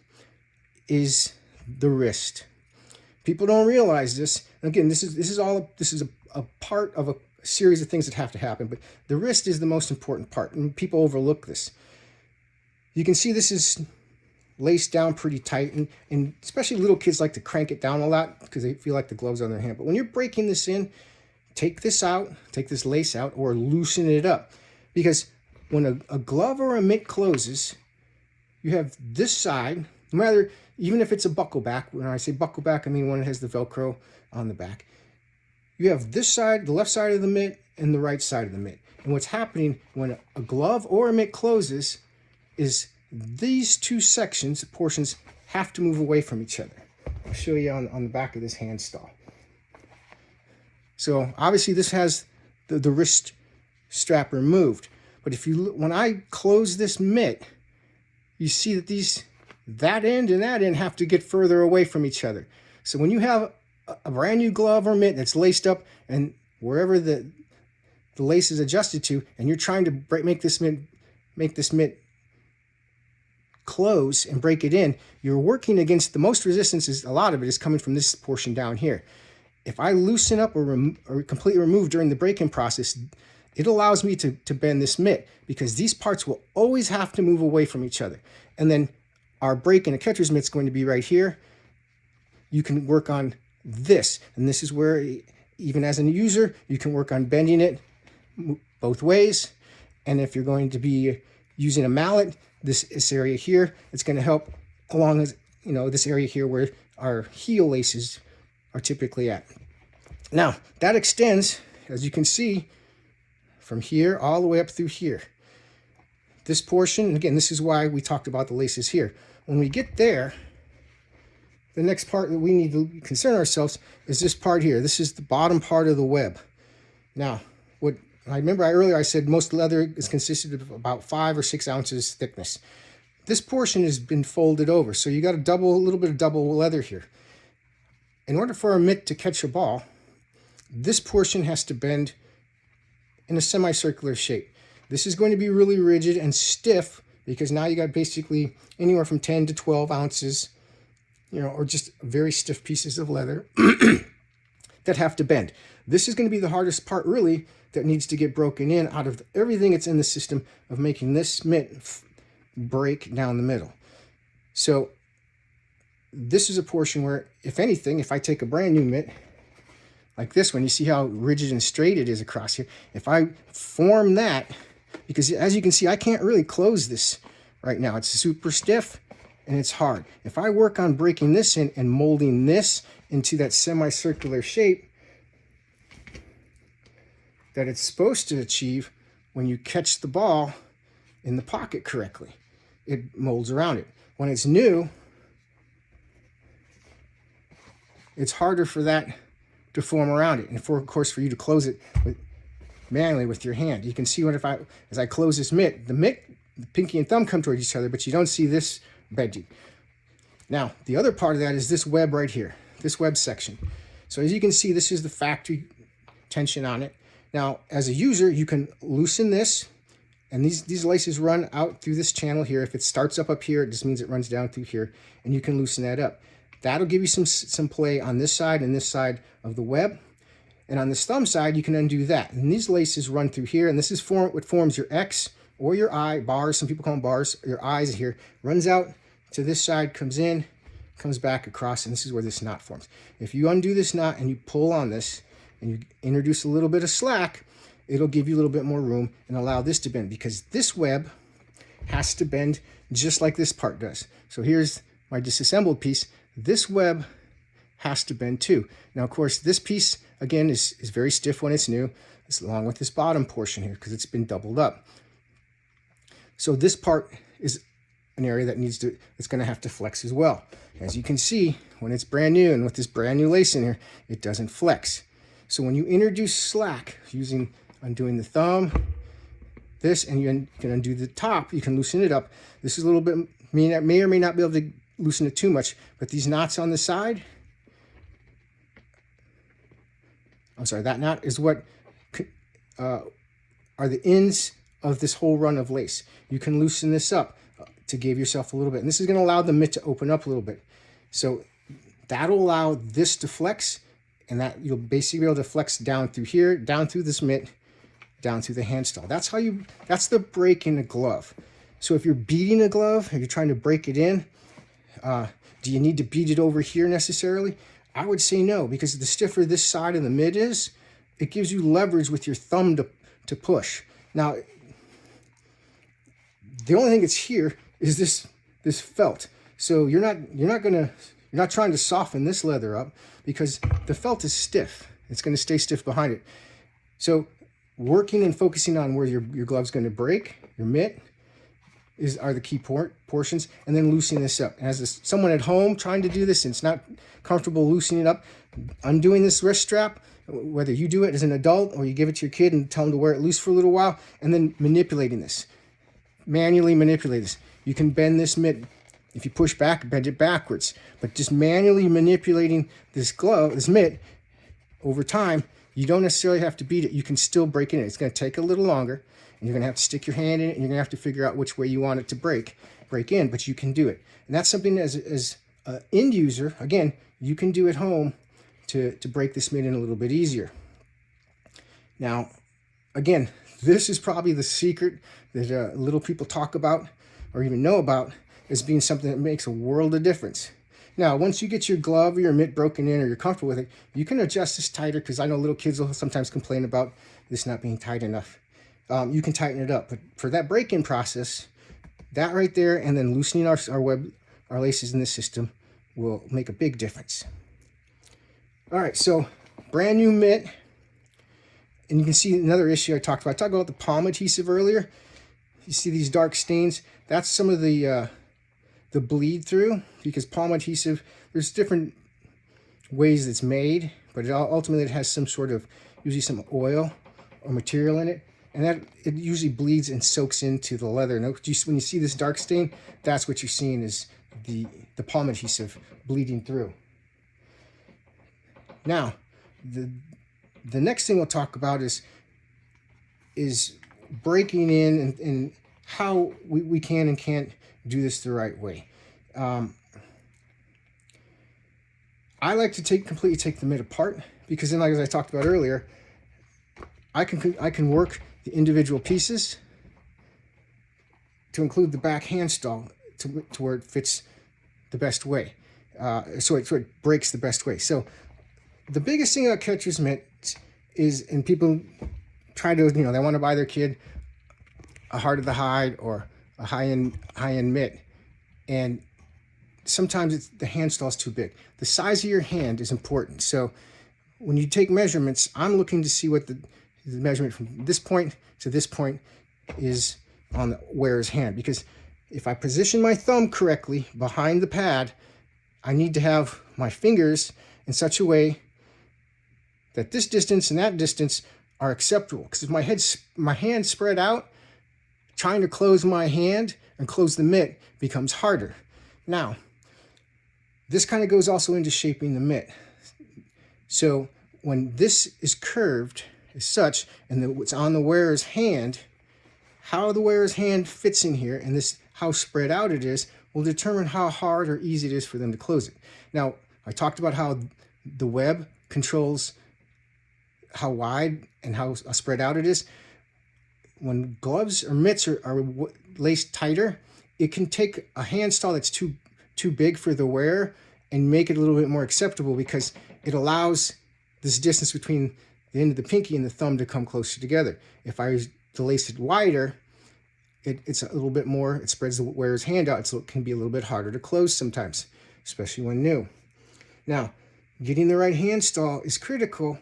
Speaker 1: the wrist. People don't realize this. Again, this is a part of a series of things that have to happen, but the wrist is the most important part, and people overlook this. You can see this is laced down pretty tight, and especially little kids like to crank it down a lot because they feel like the glove's on their hand. But when you're breaking this in, take this lace out, or loosen it up, because when a glove or a mitt closes, you have this side, no matter, even if it's a buckle back. When I say buckle back, I mean one that has the Velcro on the back. You have this side, the left side of the mitt, and the right side of the mitt. And what's happening when a glove or a mitt closes is these two portions have to move away from each other. I'll show you on the back of this hand stall. So obviously this has the wrist strap removed. But when I close this mitt, you see that that end and that end have to get further away from each other. So when you have a brand new glove or mitt that's laced up, and wherever the lace is adjusted to, and you're trying to make this mitt close and break it in, you're working against the most resistance. A lot of it is coming from this portion down here. If I loosen up or completely remove during the break-in process, it allows me to bend this mitt, because these parts will always have to move away from each other. And then our break-in a catcher's mitt is going to be right here. You can work on this, and this is where, even as a user, you can work on bending it both ways. And if you're going to be using a mallet, this area here, it's going to help along this area here where our heel laces are typically at. Now that extends, as you can see, from here all the way up through here. This portion, again, this is why we talked about the laces here. When we get there, the next part that we need to concern ourselves is this part here. This is the bottom part of the web. Now, earlier I said most leather is consisted of about 5 or 6 ounces thickness. This portion has been folded over, so you got a little bit of double leather here. In order for a mitt to catch a ball, this portion has to bend in a semicircular shape. This is going to be really rigid and stiff, because now you got basically anywhere from 10 to 12 ounces, or just very stiff pieces of leather that have to bend. This is going to be the hardest part, really, that needs to get broken in out of everything that's in the system of making this mitt break down the middle. So this is a portion where, if anything, if I take a brand new mitt like this one, you see how rigid and straight it is across here. If I form that because as you can see, I can't really close this right now. It's super stiff and it's hard. If I work on breaking this in and molding this into that semicircular shape that it's supposed to achieve when you catch the ball in the pocket correctly, it molds around it. When it's new, it's harder for that to form around it, and of course for you to close it manually with your hand. You can see as I close this mitt, the pinky and thumb come towards each other, but you don't see this bending. Now, the other part of that is this web right here, this web section. So as you can see, this is the factory tension on it. Now, as a user, you can loosen this, and these laces run out through this channel here. If it starts up here, it just means it runs down through here, and you can loosen that up. That'll give you some play on this side and this side of the web. And on this thumb side, you can undo that. And these laces run through here, and this is what forms your X or your I, bars, some people call them bars, your I's here, runs out to this side, comes in, comes back across, and this is where this knot forms. If you undo this knot and you pull on this, and you introduce a little bit of slack, it'll give you a little bit more room and allow this to bend, because this web has to bend just like this part does. So here's my disassembled piece. This web has to bend too. Now, of course, this piece, again, is very stiff when it's new. It's along with this bottom portion here because it's been doubled up. So this part is an area that it's going to have to flex as well. As you can see, when it's brand new and with this brand new lace in here, it doesn't flex. So when you introduce slack using undoing the thumb, this, and you can undo the top, you can loosen it up. This is a little bit, may or may not be able to loosen it too much, but these knots on the side, I'm sorry, that knot is what are the ends of this whole run of lace. You can loosen this up to give yourself a little bit. And this is going to allow the mitt to open up a little bit. So that'll allow this to flex, and that you'll basically be able to flex down through here, down through this mitt, down through the handstall. That's the break in a glove. So if you're beating a glove, if you're trying to break it in, do you need to beat it over here necessarily? I would say no, because the stiffer this side of the mitt is, it gives you leverage with your thumb to push. Now, the only thing that's here is this felt. So you're not trying to soften this leather up, because the felt is stiff. It's going to stay stiff behind it. So working and focusing on where your glove's going to break, your mitt, are the key portions, and then loosening this up. And as someone at home trying to do this and it's not comfortable loosening it up, undoing this wrist strap, whether you do it as an adult or you give it to your kid and tell them to wear it loose for a little while, and then manipulating this, manually manipulate this. You can bend this mitt. If you push back, bend it backwards. But just manually manipulating this mitt over time, you don't necessarily have to beat it. You can still break it in. It's going to take a little longer, and you're going to have to stick your hand in it, and you're going to have to figure out which way you want it to break in, but you can do it. And that's something as an end user, again, you can do at home to break this mitt in a little bit easier. Now, again, this is probably the secret that little people talk about or even know about as being something that makes a world of difference. Now, once you get your glove or your mitt broken in or you're comfortable with it, you can adjust this tighter, because I know little kids will sometimes complain about this not being tight enough. You can tighten it up, but for that break-in process, that right there, and then loosening our laces in this system will make a big difference. All right, so brand new mitt, and you can see another issue I talked about. I talked about the palm adhesive earlier. You see these dark stains? That's some of the bleed through, because palm adhesive, there's different ways it's made, but ultimately it has some sort of, usually some oil or material in it, and that it usually bleeds and soaks into the leather. And when you see this dark stain, that's what you're seeing, is the palm adhesive bleeding through. Now, the next thing we'll talk about is breaking in and how we can and can't do this the right way. I like to completely take the mitt apart, because then, like as I talked about earlier, I can work the individual pieces to include the back handstall to where it fits the best way, so it breaks the best way. So the biggest thing about catcher's mitt is, and people try to, they want to buy their kid a heart of the hide or a high-end mitt, and sometimes the hand stall is too big. The size of your hand is important. So when you take measurements, I'm looking to see what the measurement from this point to this point is on the wearer's hand, because if I position my thumb correctly behind the pad, I need to have my fingers in such a way that this distance and that distance are acceptable. Because if my hand spread out, trying to close my hand and close the mitt becomes harder. Now, this kind of goes also into shaping the mitt. So when this is curved as such, and it's on the wearer's hand, how the wearer's hand fits in here and this how spread out it is will determine how hard or easy it is for them to close it. Now, I talked about how the web controls how wide and how spread out it is. When gloves or mitts are laced tighter, it can take a hand stall that's too big for the wearer and make it a little bit more acceptable, because it allows this distance between the end of the pinky and the thumb to come closer together. If I was to lace it wider, it's a little bit more, it spreads the wearer's hand out, so it can be a little bit harder to close sometimes, especially when new. Now, getting the right hand stall is critical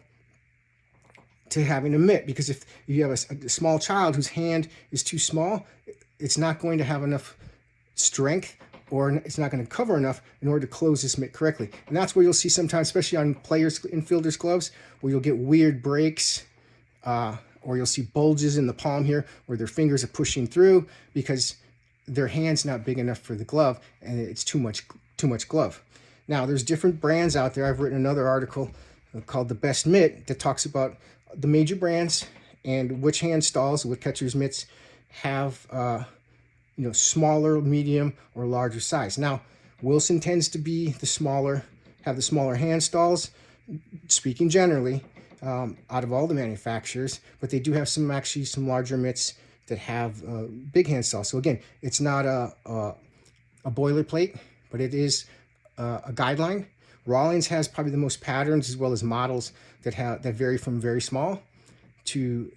Speaker 1: to having a mitt, because if you have a small child whose hand is too small, it's not going to have enough strength, or it's not going to cover enough in order to close this mitt correctly. And that's where you'll see sometimes, especially on players, infielders' gloves, where you'll get weird breaks, or you'll see bulges in the palm here where their fingers are pushing through because their hand's not big enough for the glove and it's too much glove. Now, there's different brands out there. I've written another article called The Best Mitt that talks about the major brands and which hand stalls, what catcher's mitts have smaller, medium, or larger size. Now, Wilson tends to be have the smaller hand stalls, speaking generally, out of all the manufacturers, but they do have some larger mitts that have big hand stalls. So again, it's not a boilerplate, but it is a guideline. Rawlings has probably the most patterns as well as models that vary from very small to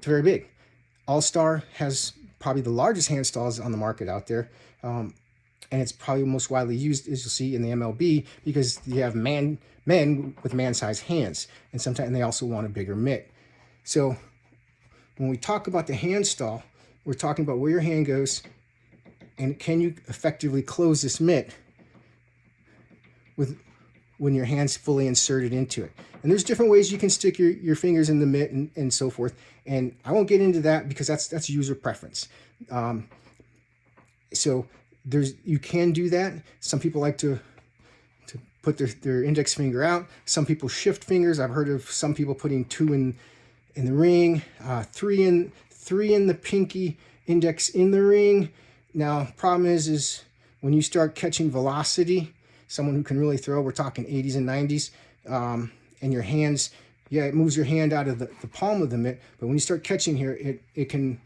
Speaker 1: very big. All-Star has probably the largest hand stalls on the market out there, and it's probably most widely used, as you'll see, in the MLB, because you have men with man-sized hands, and sometimes they also want a bigger mitt. So when we talk about the hand stall, we're talking about where your hand goes and can you effectively close this mitt when your hand's fully inserted into it. And there's different ways you can stick your fingers in the mitt and so forth. And I won't get into that because that's user preference. So you can do that. Some people like to put their index finger out. Some people shift fingers. I've heard of some people putting 2 in the ring, 3 in the pinky, index in the ring. Now, problem is when you start catching velocity, someone who can really throw, we're talking 80s and 90s, and your hands, it moves your hand out of the palm of the mitt, but when you start catching here, it can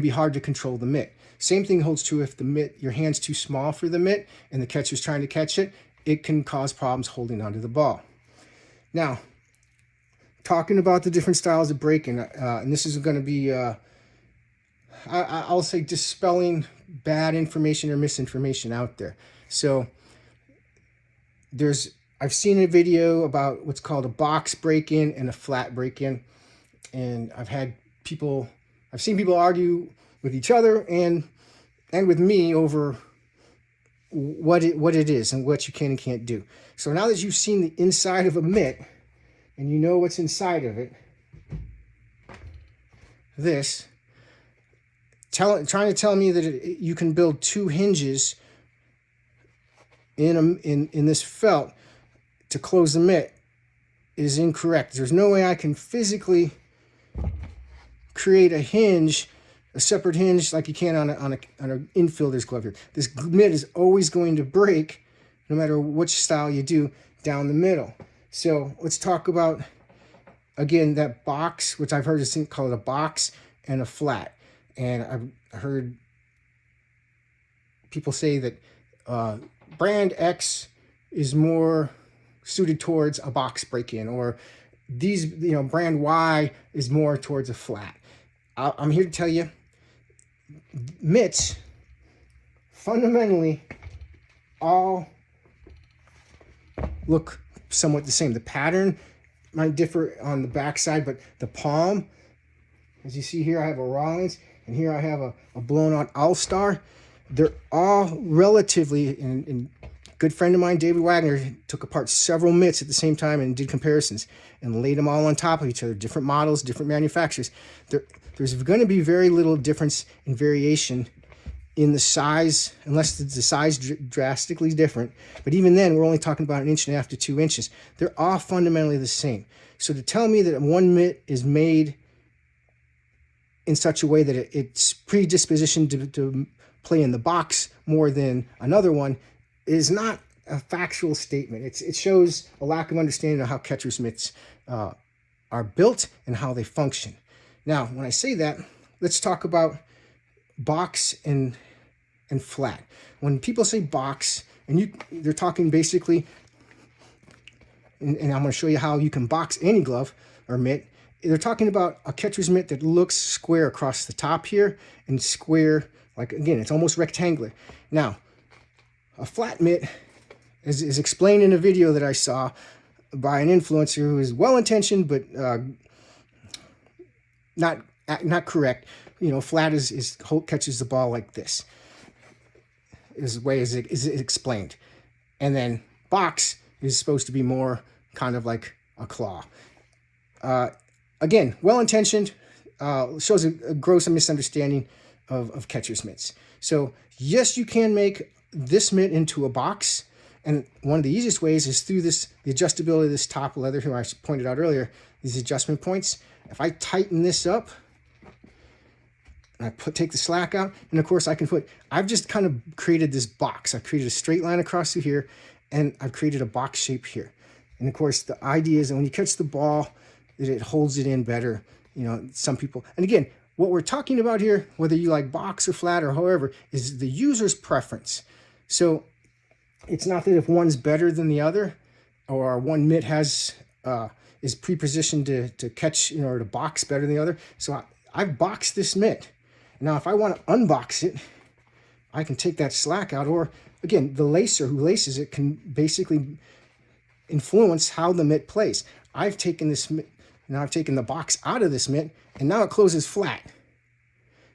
Speaker 1: be hard to control the mitt. Same thing holds true if your hand's too small for the mitt and the catcher's trying to catch it, it can cause problems holding onto the ball. Now, talking about the different styles of breaking, and this is going to be, I'll say, dispelling bad information or misinformation out there. So I've seen a video about what's called a box break-in and a flat break-in, and I've seen people argue with each other and with me over what it is and what you can and can't do. So now that you've seen the inside of a mitt and you know what's inside of it, trying to tell me that you can build 2 hinges in this felt to close the mitt is incorrect. There's no way I can physically create a separate hinge like you can on an infielder's glove here. This mitt is always going to break no matter which style you do down the middle. So let's talk about, again, that box, which I've heard is called a box and a flat. And I've heard people say that brand X is more suited towards a box break-in, or brand Y is more towards a flat. I'm here to tell you, mitts fundamentally all look somewhat the same. The pattern might differ on the back side, but the palm, as you see here, I have a Rollins, and here I have a blown out All-Star. They're all relatively, and a good friend of mine, David Wagner, took apart several mitts at the same time and did comparisons and laid them all on top of each other, different models, different manufacturers. There's going to be very little difference in variation in the size, unless the size drastically different. But even then, we're only talking about 1.5 inches to 2 inches. They're all fundamentally the same. So to tell me that one mitt is made in such a way that it's predispositioned to play in the box more than another one is not a factual statement. It shows a lack of understanding of how catcher's mitts are built and how they function. Now, when I say that, let's talk about box and flat. When people say box, and they're talking basically, and I'm going to show you how you can box any glove or mitt. They're talking about a catcher's mitt that looks square across the top here and square, like, again, it's almost rectangular. Now, a flat mitt is explained in a video that I saw by an influencer who is well-intentioned but not correct. You know, flat catches the ball like this, is the way is it explained. And then box is supposed to be more kind of like a claw. Again, well-intentioned, shows a gross misunderstanding of catcher's mitts. So yes, you can make this mitt into a box, and one of the easiest ways is through the adjustability of this top leather here I pointed out earlier, these adjustment points. If I tighten this up, and I take the slack out, and of course I've just kind of created this box. I've created a straight line across through here, and I've created a box shape here. And of course the idea is that when you catch the ball, that it holds it in better. You know, some people, and again, what we're talking about here, whether you like box or flat or however, is the user's preference. So it's not that if one's better than the other, or one mitt is pre-positioned to catch, you know, or to box better than the other. So I've boxed this mitt. Now, if I want to unbox it, I can take that slack out, or again, the lacer who laces it can basically influence how the mitt plays. I've taken this mitt, now I've taken the box out of this mitt, and now it closes flat.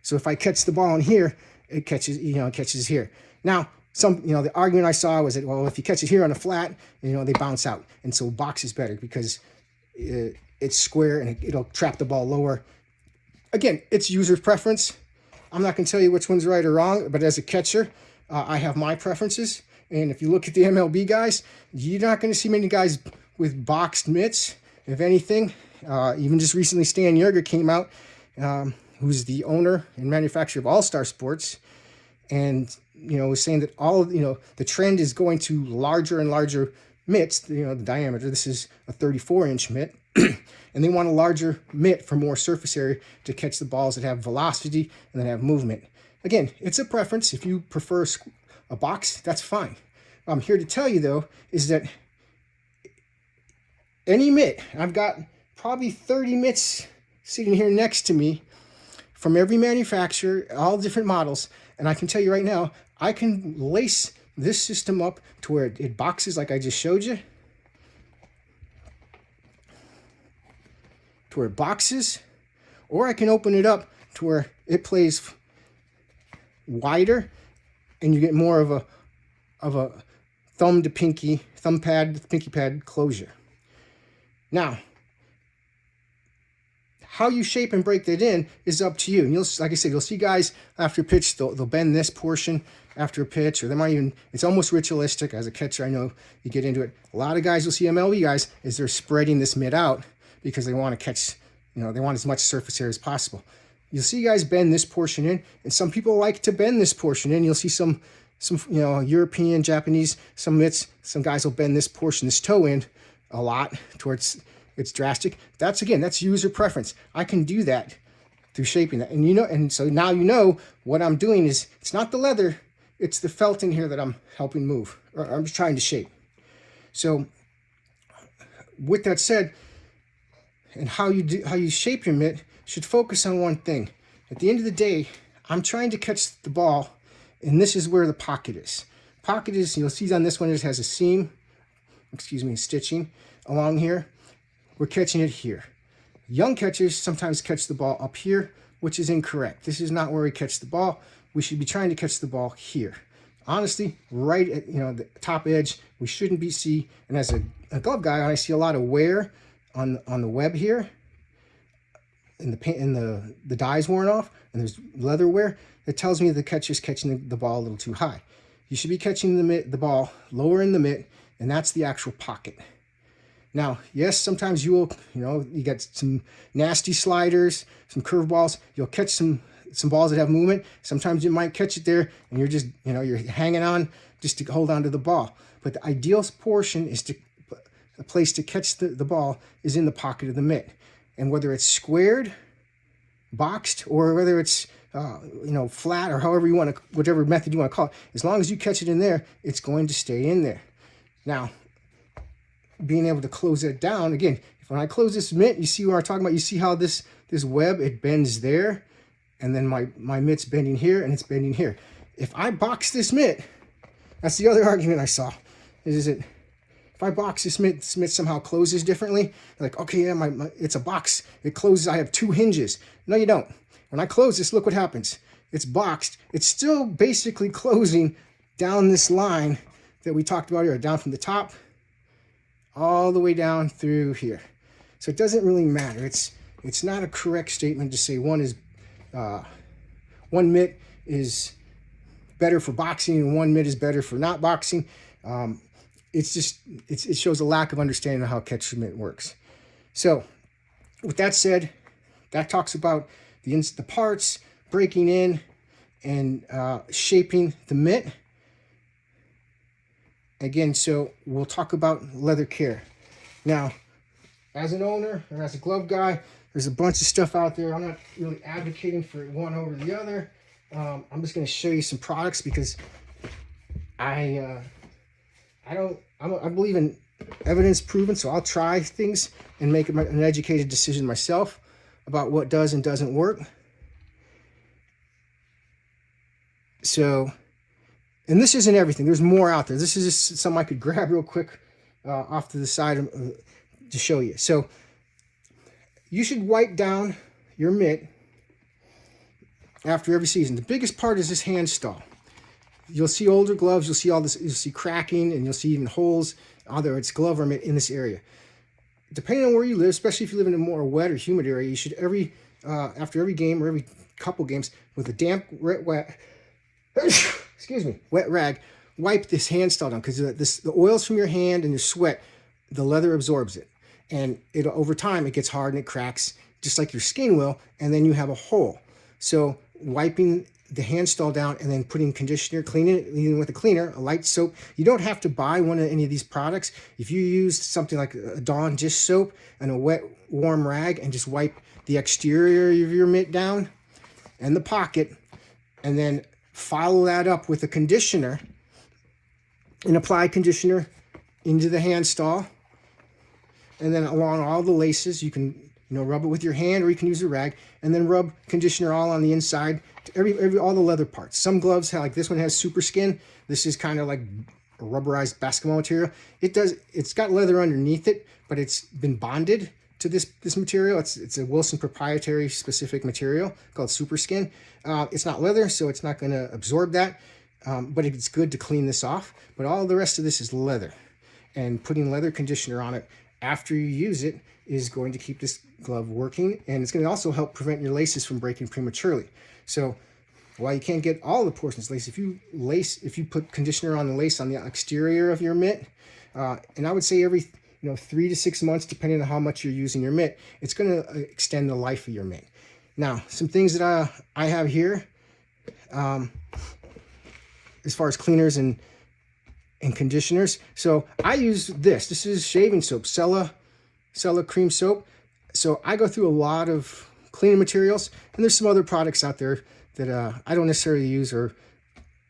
Speaker 1: So if I catch the ball in here, it catches, it catches here. Now, the argument I saw was that, well, if you catch it here on a flat, they bounce out. And so box is better because it's square and it'll trap the ball lower. Again, it's user preference. I'm not going to tell you which one's right or wrong, but as a catcher, I have my preferences. And if you look at the MLB guys, you're not going to see many guys with boxed mitts. If anything, even just recently, Stan Yerger came out, who's the owner and manufacturer of All-Star Sports, and was saying that all of the trend is going to larger and larger mitts. The diameter. This is a 34-inch mitt, and they want a larger mitt for more surface area to catch the balls that have velocity and that have movement. Again, it's a preference. If you prefer a box, that's fine. What I'm here to tell you though is that any mitt, I've got probably 30 mitts sitting here next to me from every manufacturer, all different models, and I can tell you right now, I can lace this system up to where it boxes like I just showed you, to where it boxes, or I can open it up to where it plays wider and you get more of a thumb to pinky, pinky pad closure. Now, how you shape and break that in is up to you. And like I said, you'll see guys after a pitch, they'll bend this portion after a pitch, or they might even, it's almost ritualistic. As a catcher, I know you get into it. A lot of guys, you'll see MLB guys, is they're spreading this mitt out because they want to catch, they want as much surface area as possible. You'll see guys bend this portion in, and some people like to bend this portion in. You'll see some European, Japanese, some mitts, some guys will bend this portion, this toe in a lot towards it's drastic. That's user preference. I can do that through shaping that. And so now what I'm doing is, it's not the leather, it's the felt in here that I'm helping move, or I'm just trying to shape. So with that said, and how you shape your mitt should focus on one thing. At the end of the day, I'm trying to catch the ball, and this is where the pocket is. Pocket is, you'll see on this one, it has a seam, stitching along here. We're catching it here. Young catchers sometimes catch the ball up here, which is incorrect. This is not where we catch the ball. We should be trying to catch the ball here. Honestly, right at the top edge, we shouldn't be and as a glove guy, I see a lot of wear on the web here, and the dye's worn off, and there's leather wear. It tells me the catcher's catching the ball a little too high. You should be catching the ball lower in the mitt, and that's the actual pocket. Now, yes, sometimes you will, you got some nasty sliders, some curveballs. You'll catch some balls that have movement. Sometimes you might catch it there, and you're just, you're hanging on just to hold on to the ball. But the ideal portion is a place to catch the ball is in the pocket of the mitt. And whether it's squared, boxed, or whether it's flat, or however you want to, whatever method you want to call it, as long as you catch it in there, it's going to stay in there. Now, being able to close it down, again, when I close this mitt, you see what I'm talking about? You see how this web, it bends there, and then my mitt's bending here, and it's bending here. If I box this mitt, that's the other argument I saw, is that if I box this mitt somehow closes differently. Like, okay, yeah, it's a box. It closes. I have two hinges. No, you don't. When I close this, look what happens. It's boxed. It's still basically closing down this line that we talked about here, down from the top all the way down through here. So it doesn't really matter. It's not a correct statement to say one mitt is better for boxing and one mitt is better for not boxing. It shows a lack of understanding of how catcher mitt works. So with that said, that talks about the parts, breaking in and shaping the mitt. Again, so we'll talk about leather care. Now, as an owner or as a glove guy, there's a bunch of stuff out there. I'm not really advocating for one over the other. I'm just going to show you some products because I believe in evidence proven, so I'll try things and make an educated decision myself about what does and doesn't work. So, and this isn't everything. There's more out there. This is just something I could grab real quick off to the side to show you. So, you should wipe down your mitt after every season. The biggest part is this hand stall. You'll see older gloves, you'll see all this, you'll see cracking, and you'll see even holes, whether it's glove or mitt, in this area. Depending on where you live, especially if you live in a more wet or humid area, you should after every game or every couple games with a damp, wet rag, wipe this hand stall down, because the oils from your hand and your sweat, the leather absorbs it, and over time it gets hard and it cracks just like your skin will, and then you have a hole. So wiping the hand stall down and then putting conditioner, cleaning it even with a cleaner, a light soap. You don't have to buy any of these products. If you use something like a Dawn dish soap and a wet, warm rag and just wipe the exterior of your mitt down and the pocket, and then follow that up with a conditioner and apply conditioner into the hand stall, and then along all the laces. You can rub it with your hand, or you can use a rag, and then rub conditioner all on the inside, all the leather parts. Some gloves like this one has super skin. This is kind of like a rubberized basketball material. It's got leather underneath it, but it's been bonded to this material. It's a Wilson proprietary specific material called super skin. It's not leather, so it's not going to absorb that, but it's good to clean this off. But all the rest of this is leather, and putting leather conditioner on it after you use it is going to keep this glove working, and it's going to also help prevent your laces from breaking prematurely. So while you can't get all the portions lace, if you put conditioner on the lace on the exterior of your mitt, and I would say every 3 to 6 months, depending on how much you're using your mitt, it's going to extend the life of your mitt. Now, some things that I have here, as far as cleaners and conditioners. So I use this. This is shaving soap, Sella cream soap. So I go through a lot of cleaning materials, and there's some other products out there that I don't necessarily use or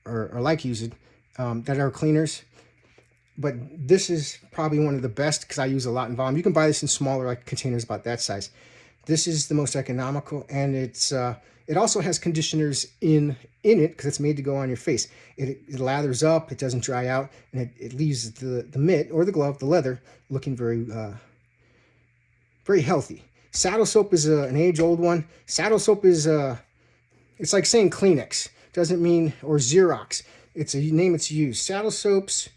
Speaker 1: like using that are cleaners. But this is probably one of the best because I use a lot in volume. You can buy this in smaller containers about that size. This is the most economical, and it also has conditioners in it because it's made to go on your face. It lathers up, it doesn't dry out, and it leaves the mitt or the glove, the leather, looking very healthy. Saddle soap is an age-old one. Saddle soap is it's like saying Kleenex. Doesn't mean, or Xerox. It's a name it's used. Saddle soaps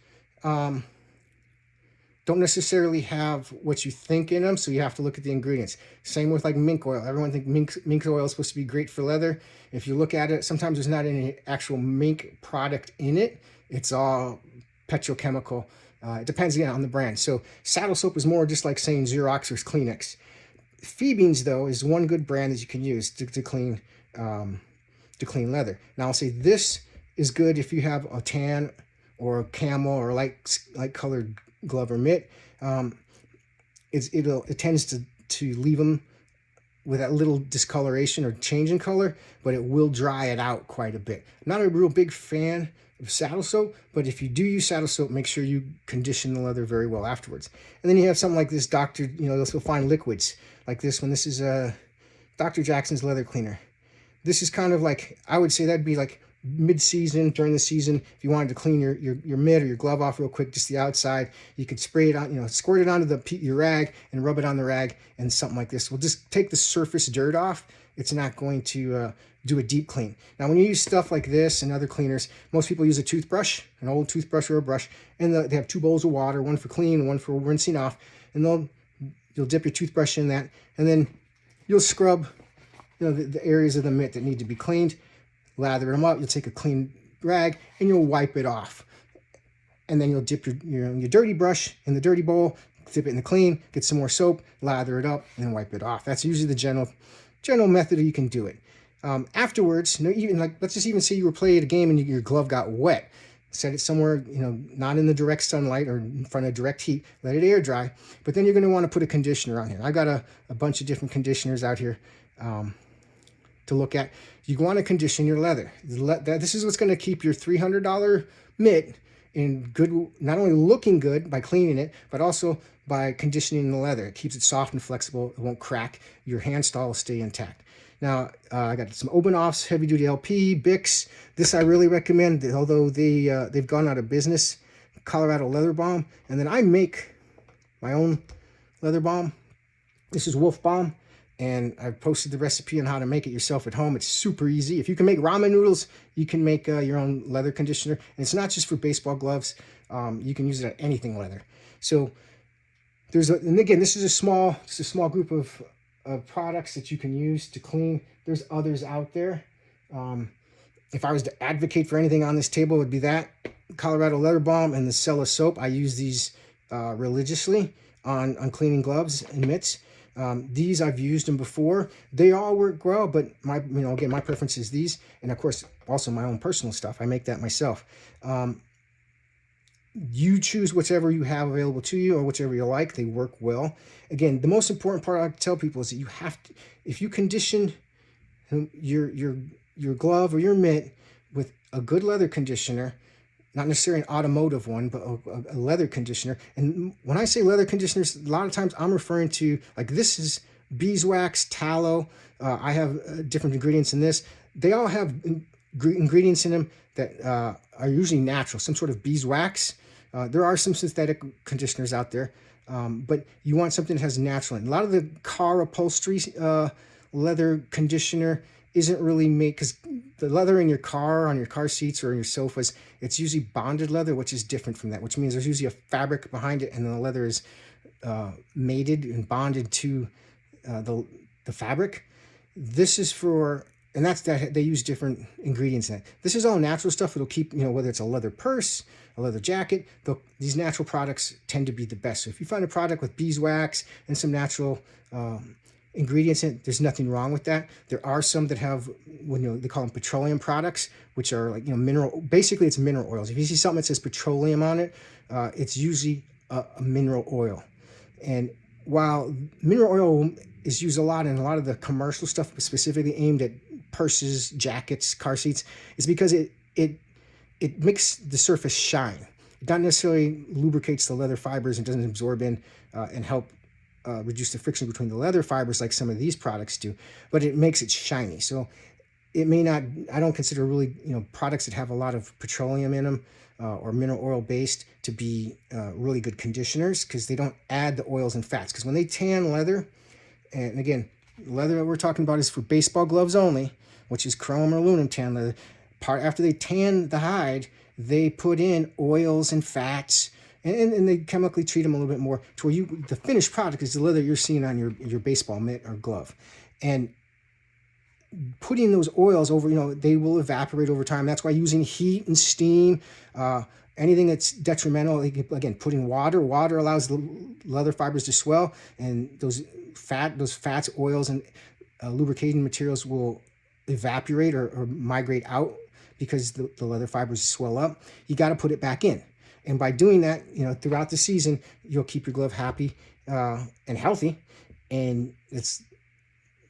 Speaker 1: don't necessarily have what you think in them, so you have to look at the ingredients. Same with like mink oil. Everyone thinks mink oil is supposed to be great for leather. If you look at it, sometimes there's not any actual mink product in it. It's all petrochemical. It depends again on the brand. So saddle soap is more just like saying Xerox or Kleenex. Phoebe's though is one good brand that you can use to clean leather. Now I'll say this is good if you have a tan or a camel or light colored glove or mitt. It tends to leave them with that little discoloration or change in color, but it will dry it out quite a bit. I'm not a real big fan of saddle soap, but if you do use saddle soap, make sure you condition the leather very well afterwards. And then you have something like this Dr. You'll find liquids like this one. This is Dr. Jackson's leather cleaner. This is kind of like, I would say that'd be like mid-season, during the season. If you wanted to clean your mitt or your glove off real quick, just the outside, you could spray it on, squirt it onto your rag and rub it on the rag, and something like this will just take the surface dirt off. It's not going to do a deep clean. Now, when you use stuff like this and other cleaners, most people use a toothbrush, an old toothbrush or a brush, and they have 2 bowls of water, one for clean and one for rinsing off, and you'll dip your toothbrush in that, and then you'll scrub the areas of the mitt that need to be cleaned, lather them up. You'll take a clean rag and you'll wipe it off, and then you'll dip your dirty brush in the dirty bowl, dip it in the clean, get some more soap, lather it up, and wipe it off. That's usually the general method you can do it. Afterwards, even like, let's just even say you were playing a game and your glove got wet. Set it somewhere, not in the direct sunlight or in front of direct heat. Let it air dry. But then you're going to want to put a conditioner on here. I got a bunch of different conditioners out here to look at. You want to condition your leather. This is what's going to keep your $300 mitt in good, not only looking good by cleaning it, but also by conditioning the leather. It keeps it soft and flexible. It won't crack. Your hand stall will stay intact. Now, I got some Obanoff's Heavy Duty LP, Bix. This I really recommend, although they've gone out of business. Colorado Leather Balm. And then I make my own leather balm. This is Wolf Balm, and I've posted the recipe on how to make it yourself at home. It's super easy. If you can make ramen noodles, you can make your own leather conditioner. And it's not just for baseball gloves. You can use it on anything leather. So and again, this is a small group of products that you can use to clean. There's others out there. If I was to advocate for anything on this table, it would be that Colorado Leather Balm and the Sella soap. I use these religiously on cleaning gloves and mitts. These I've used them before. They all work well, but my preference is these, and of course also my own personal stuff. I make that myself. You choose whichever you have available to you or whichever you like. They work well. Again, the most important part I tell people is that you have to, if you condition your glove or your mitt with a good leather conditioner, not necessarily an automotive one, but a leather conditioner. And when I say leather conditioners, a lot of times I'm referring to, like, this is beeswax, tallow. I have different ingredients in this. They all have ingredients in them that are usually natural, some sort of beeswax. There are some synthetic conditioners out there, but you want something that has natural. And a lot of the car upholstery leather conditioner isn't really made, because the leather in your car, on your car seats or in your sofas, it's usually bonded leather, which is different from that, which means there's usually a fabric behind it, and then the leather is mated and bonded to the fabric. This is for, and that's that they use different ingredients in it. This is all natural stuff. It'll keep, whether it's a leather purse, a leather jacket, these natural products tend to be the best. So if you find a product with beeswax and some natural ingredients in it, there's nothing wrong with that. There are some that have, they call them petroleum products, which are like, mineral, basically it's mineral oils. If you see something that says petroleum on it, it's usually a mineral oil. And while mineral oil is used a lot in a lot of the commercial stuff, specifically aimed at purses, jackets, car seats, is because it makes the surface shine. It not necessarily lubricates the leather fibers and doesn't absorb in and help reduce the friction between the leather fibers like some of these products do, but it makes it shiny. So it may not, I don't consider really, products that have a lot of petroleum in them or mineral oil based to be really good conditioners, because they don't add the oils and fats. Because when they tan leather, and again, leather that we're talking about is for baseball gloves only, which is chrome or aluminum tan leather. After they tan the hide, they put in oils and fats, and they chemically treat them a little bit more to where the finished product is the leather you're seeing on your baseball mitt or glove. And putting those oils over, they will evaporate over time. That's why using heat and steam, anything that's detrimental, again, putting water allows the leather fibers to swell, and those fats, oils, and lubricating materials will evaporate or migrate out because the leather fibers swell up. You got to put it back in. And by doing that, throughout the season, you'll keep your glove happy and healthy. And it's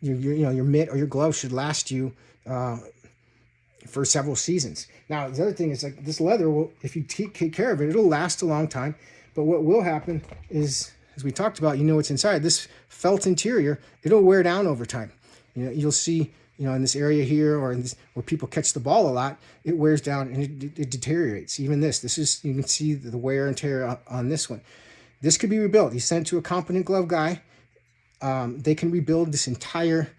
Speaker 1: your mitt or your glove should last you for several seasons. Now, the other thing is, like, this leather if you take care of it, it'll last a long time. But what will happen is, as we talked about, what's inside this felt interior, it'll wear down over time. You'll see, in this area here, or where people catch the ball a lot, it wears down and it deteriorates. Even this is, you can see the wear and tear on this one. This could be rebuilt. You send it to a competent glove guy. They can rebuild this entire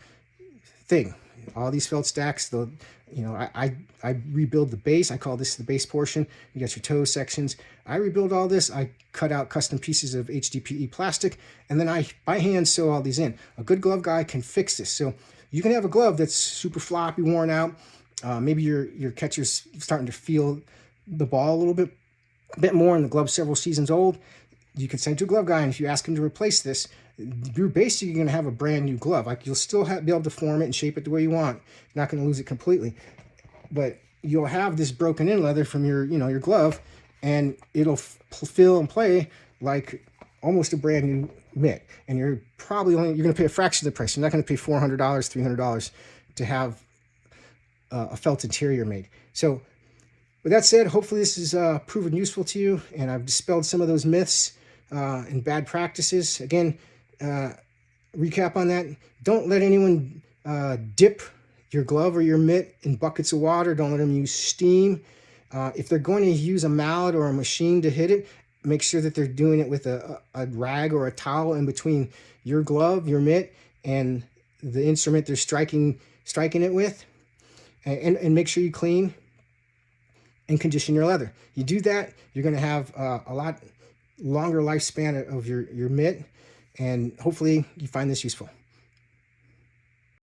Speaker 1: thing. All these felt stacks, I rebuild the base. I call this the base portion. You got your toe sections. I rebuild all this. I cut out custom pieces of HDPE plastic, and then I by hand sew all these in. A good glove guy can fix this. So you can have a glove that's super floppy, worn out. Maybe your catcher's starting to feel the ball a little bit more, and the glove's several seasons old. You can send to a glove guy, and if you ask him to replace this, you're basically going to have a brand new glove. Like, you'll still be able to form it and shape it the way you want. You're not going to lose it completely, but you'll have this broken in leather from your glove, and it'll feel and play like almost a brand new mitt. And you're going to pay a fraction of the price. You're not going to pay $400, $300 to have a felt interior made. So with that said, hopefully this is proven useful to you, and I've dispelled some of those myths and bad practices. Again, recap on that. Don't let anyone dip your glove or your mitt in buckets of water. Don't let them use steam. If they're going to use a mallet or a machine to hit it, make sure that they're doing it with a rag or a towel in between your glove, your mitt, and the instrument they're striking it with. And make sure you clean and condition your leather. You do that, you're going to have a lot longer lifespan of your mitt, and hopefully you find this useful.